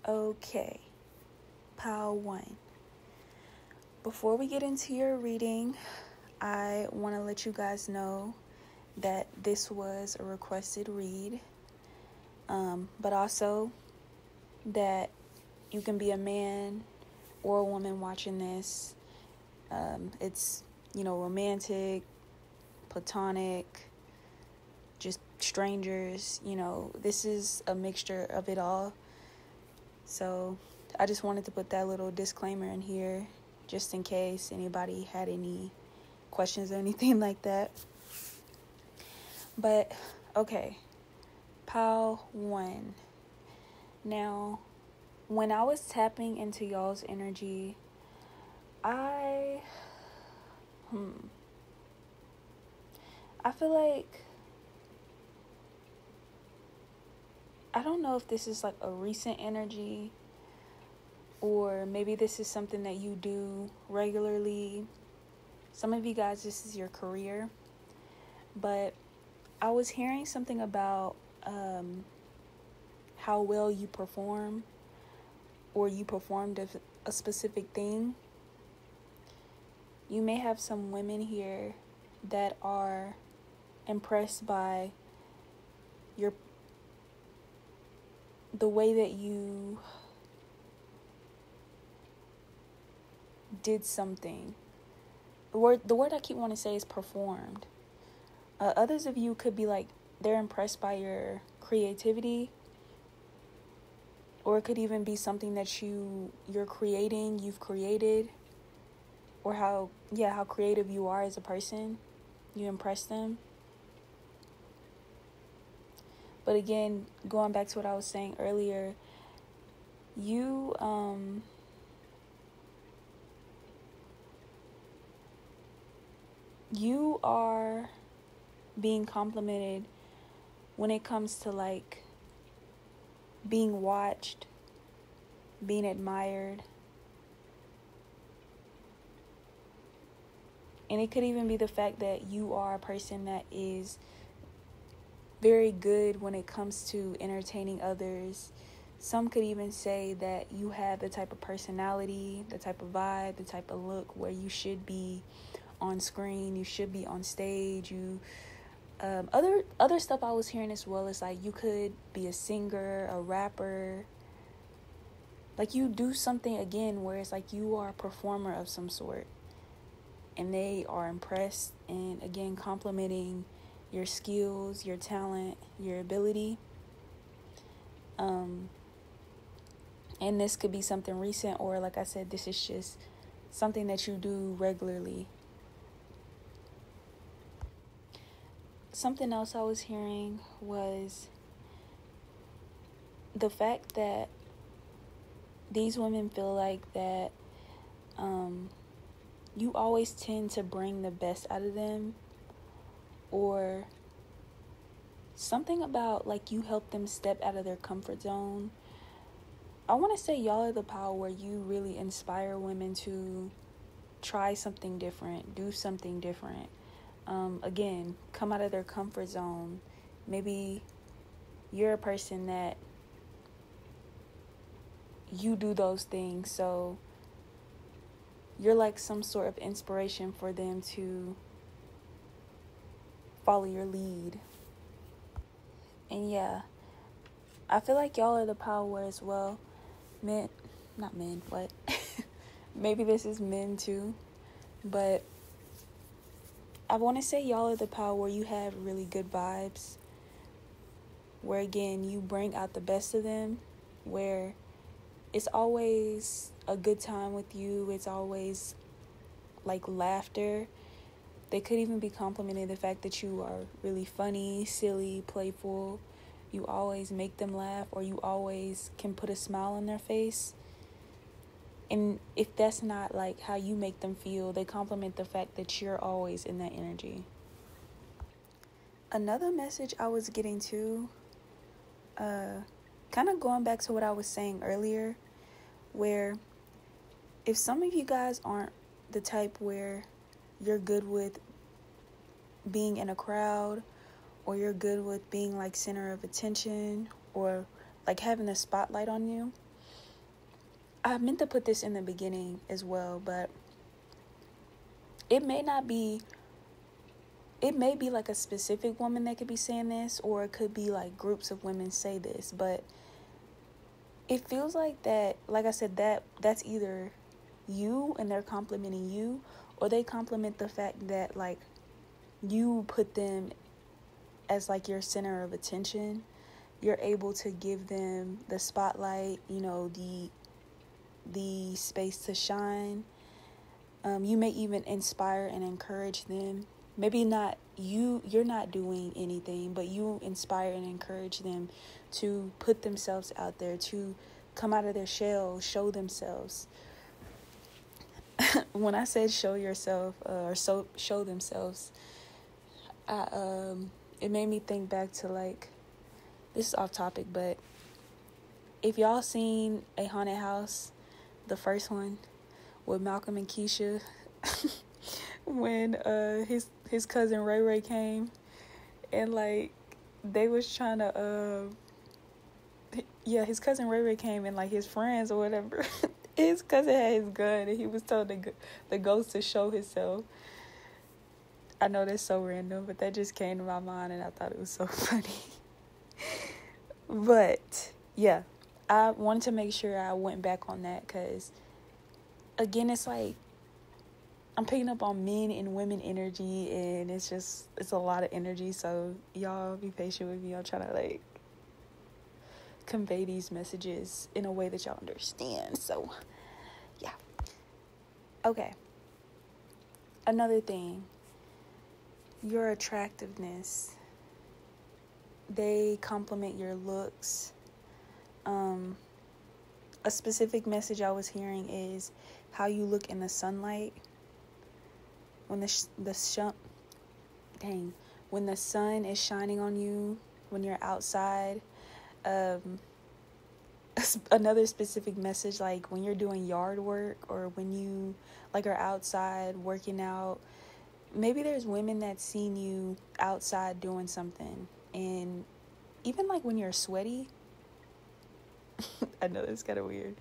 Okay, Pile 1. Before we get into your reading, I want to let you guys know that this was a requested read, but also that you can be a man or a woman watching this. It's, romantic, platonic, just strangers, this is a mixture of it all. So I just wanted to put that little disclaimer in here just in case anybody had any questions or anything like that. But okay, Pile 1. Now, when I was tapping into y'all's energy, I feel like, I don't know if this is like a recent energy or maybe this is something that you do regularly. Some of you guys, this is your career. But I was hearing something about how well you perform or you performed a specific thing. You may have some women here that are impressed by the way that you did something. The word I keep wanting to say is performed. Others of you could be like, they're impressed by your creativity, or it could even be something that you're creating, you've created, or how creative you are as a person. You impress them. But again, going back to what I was saying earlier, you are being complimented when it comes to like being watched, being admired. And it could even be the fact that you are a person that is very good when it comes to entertaining others. Some could even say that you have the type of personality, the type of vibe, the type of look where you should be on screen, you should be on stage. Other stuff I was hearing as well is like you could be a singer, a rapper. Like you do something again where it's like you are a performer of some sort. And they are impressed and again complimenting your skills, your talent, your ability. And this could be something recent, or like I said, this is just something that you do regularly. Something else I was hearing was the fact that these women feel like that you always tend to bring the best out of them, or something about like you help them step out of their comfort zone. I want to say y'all are the power where you really inspire women to try something different, do something different. Again, come out of their comfort zone. Maybe you're a person that you do those things, so you're like some sort of inspiration for them to follow your lead. And yeah, I feel like y'all are the power as well. Maybe this is men too, but I want to say y'all are the power where you have really good vibes, where again you bring out the best of them, where it's always a good time with you. It's always like laughter. They could even be complimenting the fact that you are really funny, silly, playful. You always make them laugh, or you always can put a smile on their face. And if that's not like how you make them feel, they compliment the fact that you're always in that energy. Another message I was getting to, kind of going back to what I was saying earlier, where if some of you guys aren't the type where you're good with being in a crowd, or you're good with being like center of attention, or like having the spotlight on you, I meant to put this in the beginning as well, but it may be like a specific woman that could be saying this, or it could be like groups of women say this, but it feels like that, like I said, that's either you and they're complimenting you, or they compliment the fact that like you put them as like your center of attention. You're able to give them the spotlight, the space to shine. You may even inspire and encourage them. Maybe not you're not doing anything, but you inspire and encourage them to put themselves out there, to come out of their shell, show themselves. When I said show yourself, show themselves, it made me think back to like, this is off topic, but if y'all seen A Haunted House, the first one with Malcolm and Keisha, when his cousin Ray Ray came, and like they was trying to his cousin Ray Ray came, and like his friends or whatever, his cousin had his gun and he was told the ghost to show himself. I know that's so random, but that just came to my mind and I thought it was so funny. But yeah, I wanted to make sure I went back on that, because again, it's like I'm picking up on men and women energy, and it's a lot of energy, so y'all be patient with me. I'm trying to like convey these messages in a way that y'all understand. So yeah. Okay. Another thing, your attractiveness. They compliment your looks. A specific message I was hearing is how you look in the sunlight. When when the sun is shining on you, when you're outside. Another specific message, like when you're doing yard work, or when you like are outside working out. Maybe there's women that seen you outside doing something, and even like when you're sweaty. I know that's kind of weird,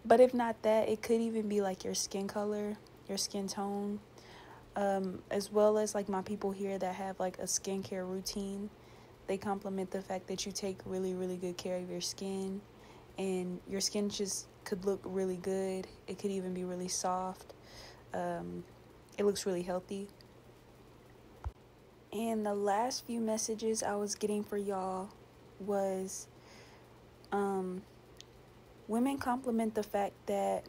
but if not that, it could even be like your skin color, your skin tone, as well as like my people here that have like a skincare routine. They compliment the fact that you take really, really good care of your skin, and your skin just could look really good. It could even be really soft. It looks really healthy. And the last few messages I was getting for y'all was women compliment the fact that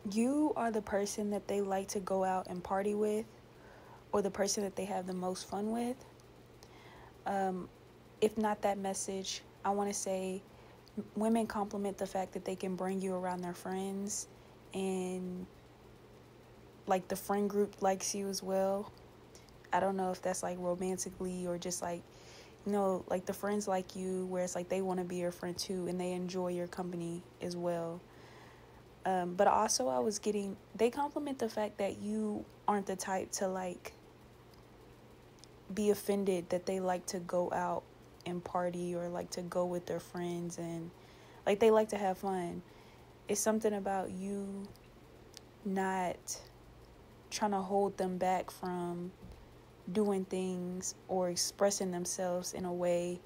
you are the person that they like to go out and party with, or the person that they have the most fun with. If not that message, I want to say women compliment the fact that they can bring you around their friends, and like the friend group likes you as well. I don't know if that's like romantically or just like, like the friends like you, where it's like they want to be your friend too, and they enjoy your company as well. But also they compliment the fact that you aren't the type to like be offended that they like to go out and party, or like to go with their friends, and like they like to have fun. It's something about you not trying to hold them back from doing things or expressing themselves in a way,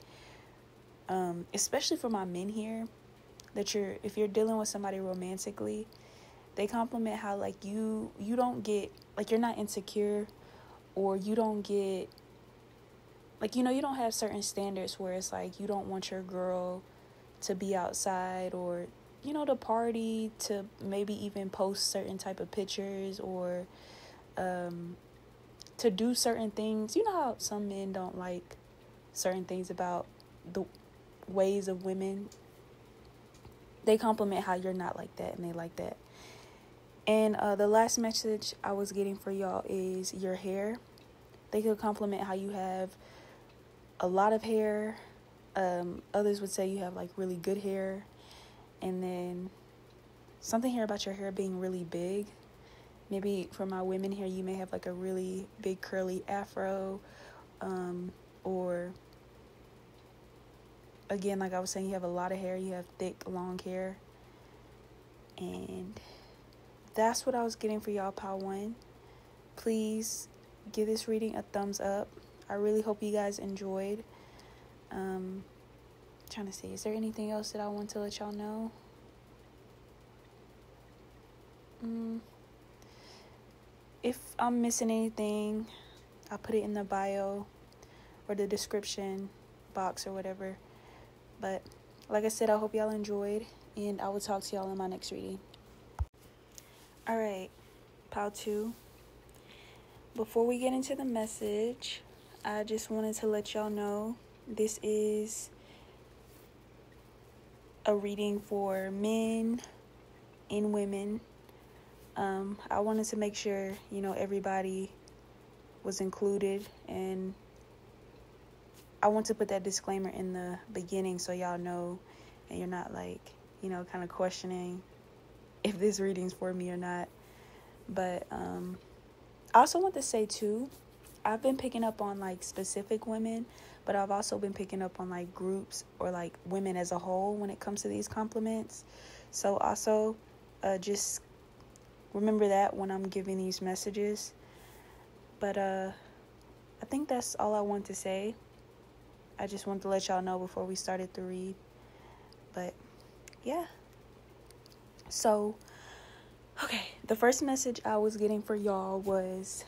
especially for my men here, that if you're dealing with somebody romantically, they compliment how like you don't get like, you're not insecure, or you don't get like, you don't have certain standards where it's like you don't want your girl to be outside, or to party, to maybe even post certain type of pictures, or to do certain things. You know how some men don't like certain things about the ways of women. They compliment how you're not like that, and they like that. And the last message I was getting for y'all is your hair. They could compliment how you have a lot of hair. Others would say you have like really good hair. And then something here about your hair being really big. Maybe for my women here, you may have like a really big curly afro, or again, like I was saying, you have a lot of hair, you have thick, long hair. And that's what I was getting for y'all, Pile 1. Please give this reading a thumbs up. I really hope you guys enjoyed. Trying to see, is there anything else that I want to let y'all know? If I'm missing anything, I'll put it in the bio or the description box or whatever. But like I said, I hope y'all enjoyed, and I will talk to y'all in my next reading. Alright, Pile 2. Before we get into the message, I just wanted to let y'all know this is a reading for men and women. I wanted to make sure, everybody was included, and I want to put that disclaimer in the beginning so y'all know, and you're not kind of questioning if this reading's for me or not. But I also want to say too, I've been picking up on specific women, but I've also been picking up on groups or women as a whole when it comes to these compliments. So also just remember that when I'm giving these messages. But I think that's all I want to say. I just want to let y'all know before we started to read. But yeah. So, okay, the first message I was getting for y'all was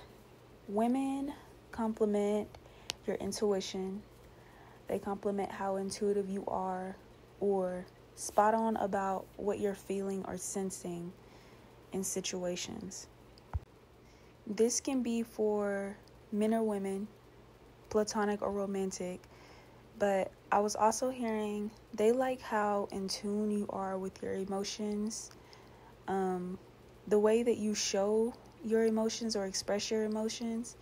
women compliment your intuition. They compliment how intuitive you are, or spot on about what you're feeling or sensing in situations. This can be for men or women, platonic or romantic, but I was also hearing they like how in tune you are with your emotions, the way that you show your emotions or express your emotions.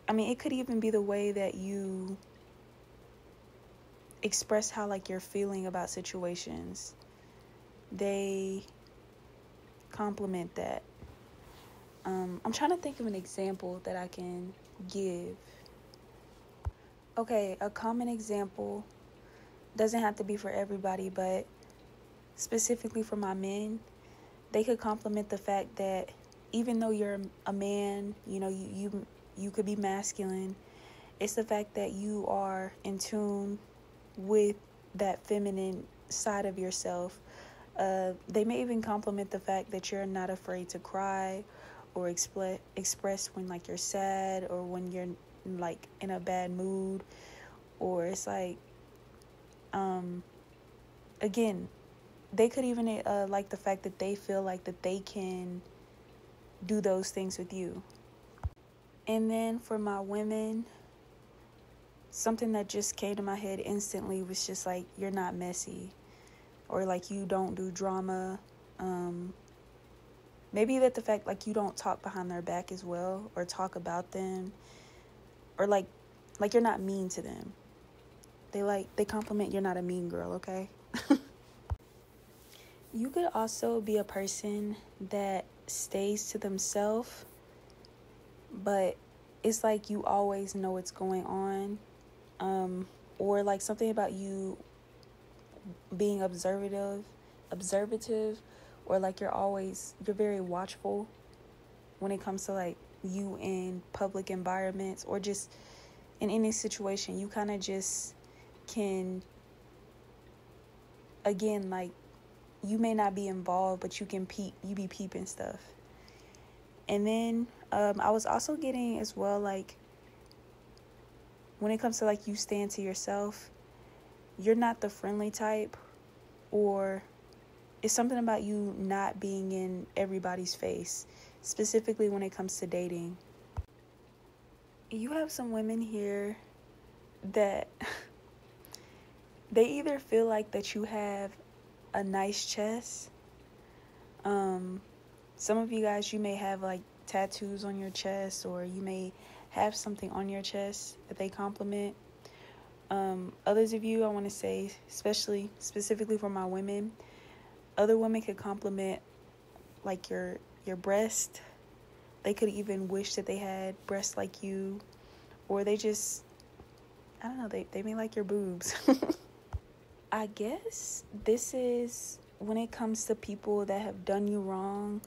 I mean, it could even be the way that you express how you're feeling about situations. They compliment that. I'm trying to think of an example that I can give. Okay, a common example, doesn't have to be for everybody, but specifically for my men, they could compliment the fact that even though you're a man, you could be masculine. It's the fact that you are in tune with that feminine side of yourself. They may even compliment the fact that you're not afraid to cry or express when you're sad, or when you're in a bad mood, or it's again, they could even like the fact that they feel that they can do those things with you. And then for my women, something that just came to my head instantly was just you're not messy, or you don't do drama. Maybe that the fact you don't talk behind their back as well, or talk about them, or you're not mean to them. They compliment you're not a mean girl, okay? You could also be a person that stays to themselves, but it's you always know what's going on, or something about you being observative, or you're very watchful when it comes to you in public environments, or just in any situation. You kind of just can, again, you may not be involved, but you be peeping stuff. And then I was also getting as well, when it comes to you stand to yourself, you're not the friendly type, or it's something about you not being in everybody's face, specifically when it comes to dating. You have some women here that they either feel that you have a nice chest. Some of you guys, you may have tattoos on your chest, or you may have something on your chest that they compliment. Others of you, I want to say, specifically for my women, other women could compliment your breast. They could even wish that they had breasts like you, or they just, they may like your boobs. I guess this is when it comes to people that have done you wrong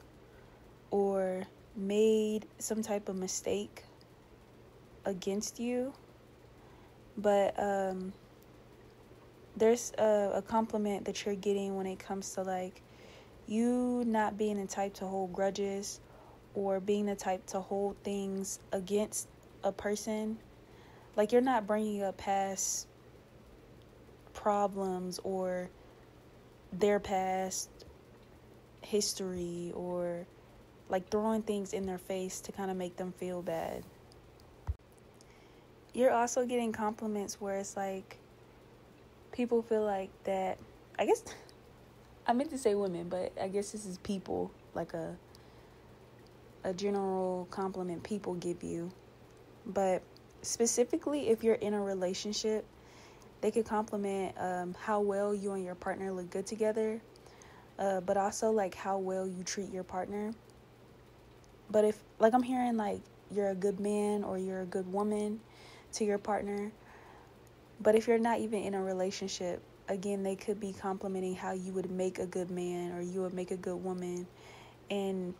or made some type of mistake against you, but there's a compliment that you're getting when it comes to like you not being the type to hold grudges or being the type to hold things against a person. Like, you're not bringing up past problems or their past history or like throwing things in their face to kind of make them feel bad. You're also getting compliments where it's like people feel like that, I guess I meant to say women, but I guess this is people, like a general compliment people give you. But specifically if you're in a relationship, they could compliment how well you and your partner look good together, but also like how well you treat your partner. But if, like, I'm hearing like you're a good man or you're a good woman to your partner, but if you're not even in a relationship, again, they could be complimenting how you would make a good man or you would make a good woman. And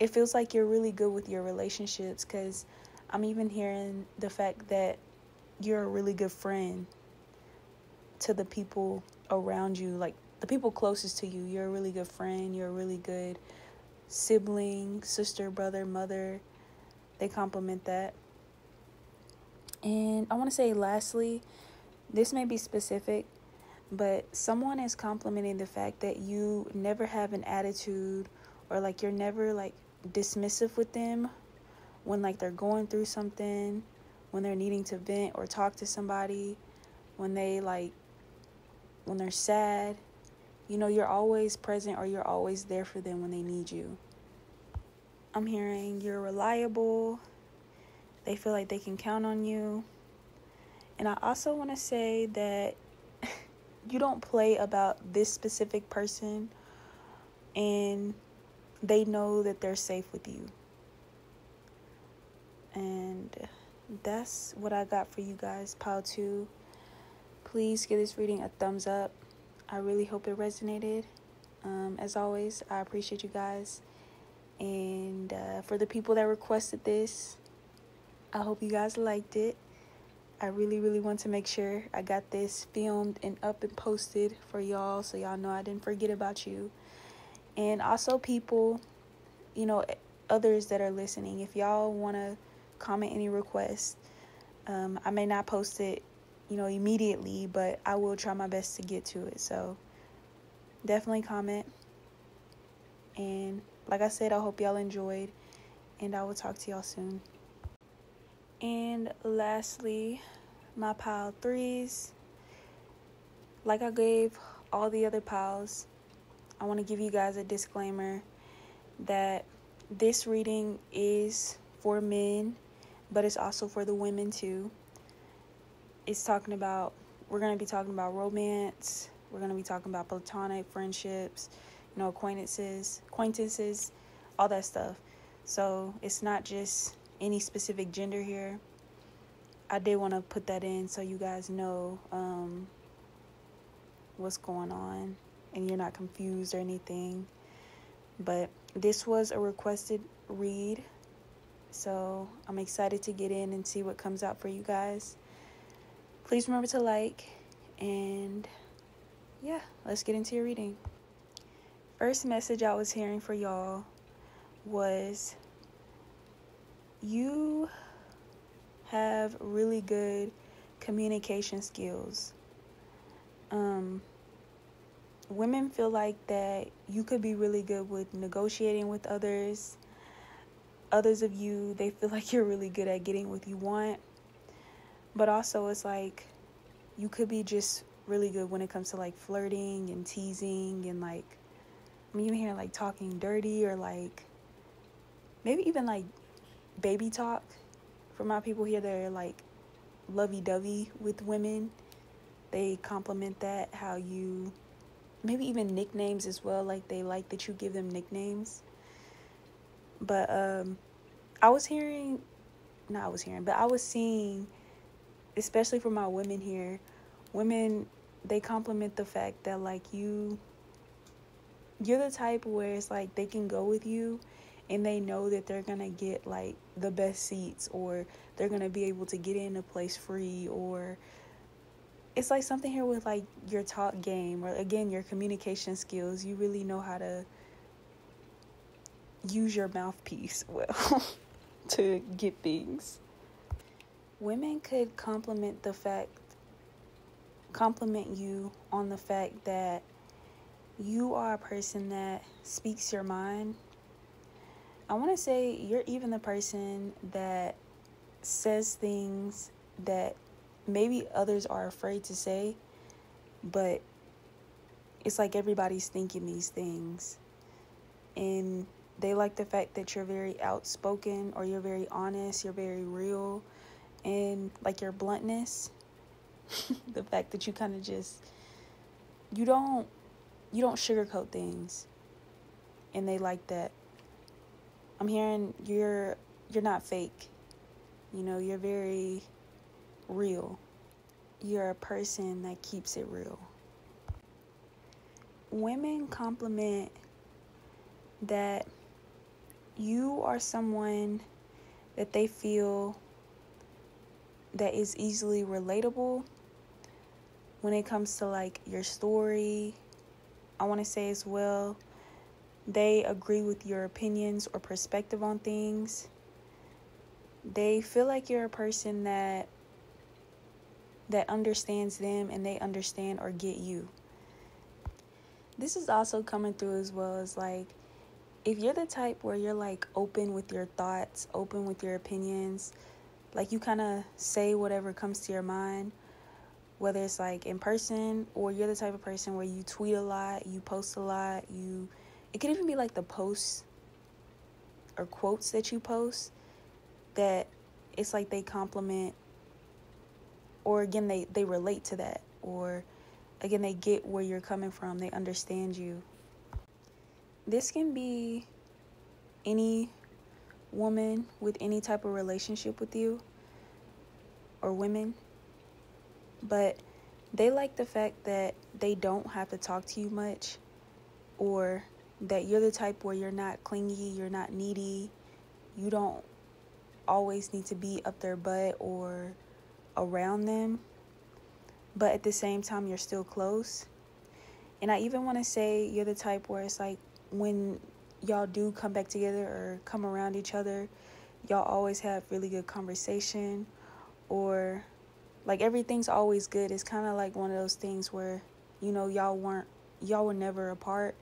it feels like you're really good with your relationships, because I'm even hearing the fact that you're a really good friend to the people around you, like the people closest to you. You're a really good friend. You're a really good sibling, sister, brother, mother. They compliment that. And I want to say lastly, this may be specific, but someone is complimenting the fact that you never have an attitude, or like you're never like dismissive with them when like they're going through something, when they're needing to vent or talk to somebody, when they're sad. You know, you're always present or you're always there for them when they need you. I'm hearing you're reliable. They feel like they can count on you. And I also want to say that you don't play about this specific person, and they know that they're safe with you. And that's what I got for you guys, Pile 2. Please give this reading a thumbs up. I really hope it resonated. As always, I appreciate you guys. And for the people that requested this, I hope you guys liked it. I really, really want to make sure I got this filmed and up and posted for y'all, so y'all know I didn't forget about you. And also people, others that are listening, if y'all want to comment any requests, I may not post it, immediately, but I will try my best to get to it. So definitely comment. And like I said, I hope y'all enjoyed, and I will talk to y'all soon. And lastly, my pile 3s. Like I gave all the other piles, I want to give you guys a disclaimer that this reading is for men, but it's also for the women too. We're going to be talking about romance. We're going to be talking about platonic friendships, acquaintances, all that stuff. So it's not just any specific gender here. I did want to put that in so you guys know what's going on and you're not confused or anything. But this was a requested read, so I'm excited to get in and see what comes out for you guys. Please remember to like, and yeah, let's get into your reading. First message I was hearing for y'all was, you have really good communication skills. Women feel like that you could be really good with negotiating with others. Others of you, they feel like you're really good at getting what you want. But also it's like you could be just really good when it comes to like flirting and teasing and like, you hear like talking dirty, or like maybe even like baby talk. For my people here, they're like lovey-dovey with women. They compliment that, how you, maybe even nicknames as well, like they like that you give them nicknames. But I was seeing, especially for my women here, women, they compliment the fact that like you you're the type where it's like they can go with you and they know that they're gonna get like the best seats, or they're gonna be able to get in a place free, or it's like something here with like your talk game, or again your communication skills. You really know how to use your mouthpiece well to get things. Women could compliment you on the fact that you are a person that speaks your mind. I want to say you're even the person that says things that maybe others are afraid to say, but it's like everybody's thinking these things. And they like the fact that you're very outspoken, or you're very honest, you're very real, and like your bluntness. The fact that you kind of just, you don't sugarcoat things, and they like that. I'm hearing you're not fake. You're very real. You're a person that keeps it real. Women compliment that you are someone that they feel that is easily relatable when it comes to like your story. I want to say as well, they agree with your opinions or perspective on things. They feel like you're a person that understands them, and they understand or get you. This is also coming through as well as like, if you're the type where you're like open with your thoughts, open with your opinions, like you kind of say whatever comes to your mind, whether it's like in person, or you're the type of person where you tweet a lot, you post a lot, it could even be like the posts or quotes that you post, that it's like they compliment, or again they relate to that, or again they get where you're coming from, they understand you. This can be any woman with any type of relationship with you, or women, but they like the fact that they don't have to talk to you much, or that you're the type where you're not clingy, you're not needy, you don't always need to be up their butt or around them, but at the same time you're still close. And I even want to say you're the type where it's like when y'all do come back together or come around each other, y'all always have really good conversation, or like everything's always good. It's kind of like one of those things where y'all were never apart.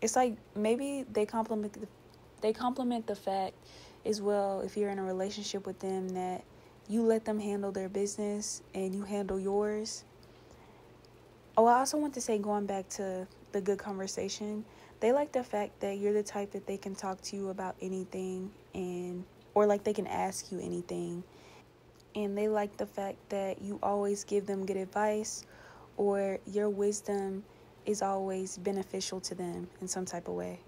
It's like maybe they compliment the fact as well, if you're in a relationship with them, that you let them handle their business and you handle yours. Oh, I also want to say, going back to the good conversation, they like the fact that you're the type that they can talk to you about anything, or like they can ask you anything. And they like the fact that you always give them good advice, or your wisdom is always beneficial to them in some type of way.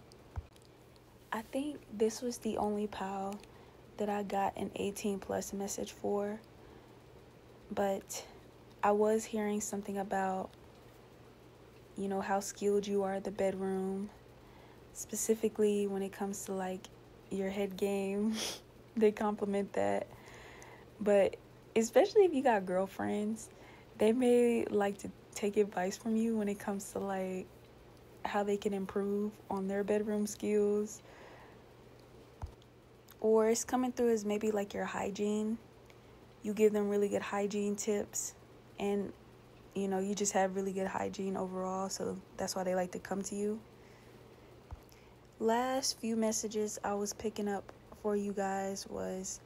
I think this was the only pal that I got an 18 plus message for, but I was hearing something about, how skilled you are at the bedroom, specifically when it comes to like your head game. They compliment that, but especially if you got girlfriends, they may like to take advice from you when it comes to like how they can improve on their bedroom skills. Or it's coming through as maybe like your hygiene. You give them really good hygiene tips, and you just have really good hygiene overall, so that's why they like to come to you. Last few messages I was picking up for you guys was,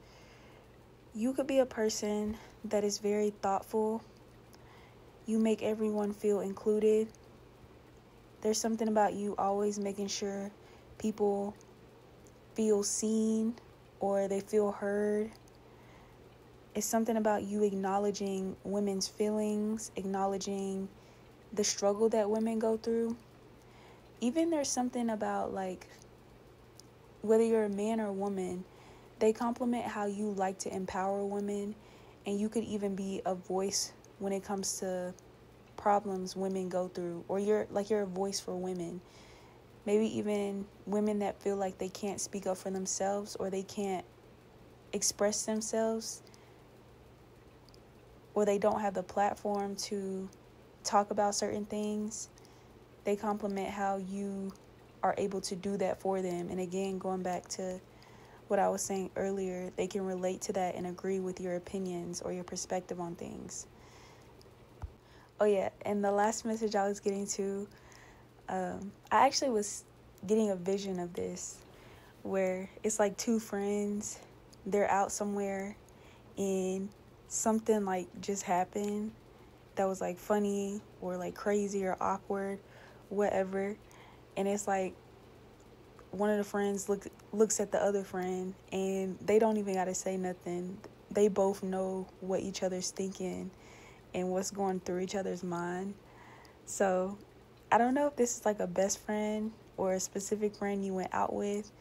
you could be a person that is very thoughtful. You make everyone feel included. There's something about you always making sure people feel seen or they feel heard. It's something about you acknowledging women's feelings, acknowledging the struggle that women go through. Even there's something about like, whether you're a man or a woman, they compliment how you like to empower women, and you could even be a voice when it comes to problems women go through, or you're a voice for women. Maybe even women that feel like they can't speak up for themselves, or they can't express themselves, or they don't have the platform to talk about certain things. They compliment how you are able to do that for them. And again, going back to what I was saying earlier, they can relate to that and agree with your opinions or your perspective on things. Oh yeah, and the last message I was getting to, I actually was getting a vision of this where it's like two friends, they're out somewhere and something like just happened that was like funny or like crazy or awkward, whatever. And it's like one of the friends looks at the other friend and they don't even got to say nothing. They both know what each other's thinking and what's going through each other's mind. So I don't know if this is like a best friend or a specific friend you went out with,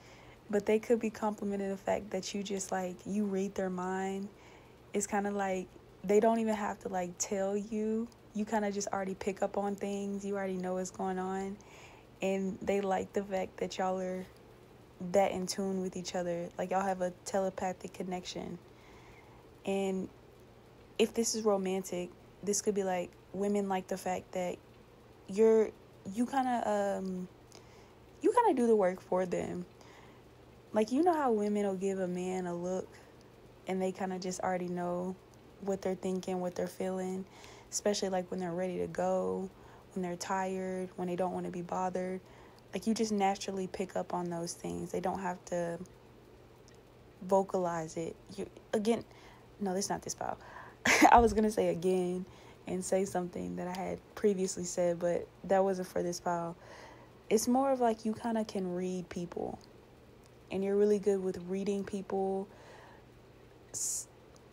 but they could be complimenting the fact that you just like, you read their mind. It's kind of like they don't even have to like tell you. You kind of just already pick up on things. You already know what's going on. And they like the fact that y'all are that in tune with each other. Like y'all have a telepathic connection. And if this is romantic, this could be like women like the fact that you kind of do the work for them. Like, you know how women will give a man a look and they kind of just already know what they're thinking, what they're feeling, especially like when they're ready to go, when they're tired, when they don't want to be bothered. Like, you just naturally pick up on those things. They don't have to vocalize it. No, that's not this file. I was going to say again and say something that I had previously said, but that wasn't for this file. It's more of like you kind of can read people, and you're really good with reading people. It's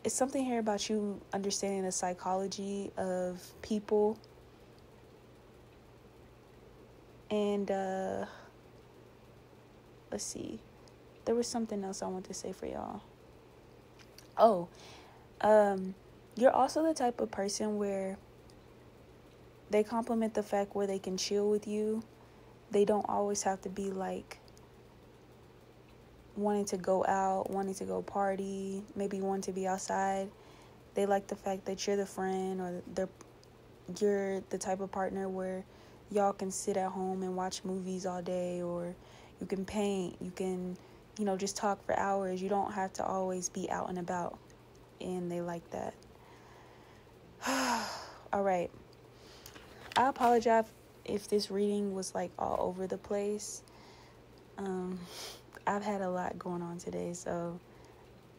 something here about you understanding the psychology of people. And let's see. There was something else I wanted to say for y'all. You're also the type of person where they compliment the fact where they can chill with you. They don't always have to be like wanting to go out, wanting to go party, maybe wanting to be outside. They like the fact that you're the friend, or you're the type of partner where y'all can sit at home and watch movies all day, or you can paint, you can, just talk for hours. You don't have to always be out and about, and they like that. All right. I apologize if this reading was like all over the place. I've had a lot going on today, so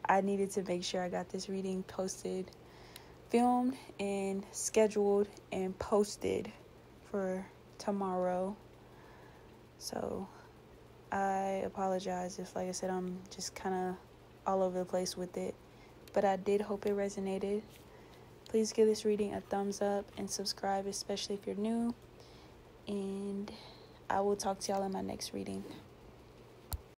I needed to make sure I got this reading posted, filmed, and scheduled and posted for tomorrow. So I apologize if, like I said, I'm just kind of all over the place with it, but I did hope it resonated. Please give this reading a thumbs up and subscribe, especially if you're new. And I will talk to y'all in my next reading.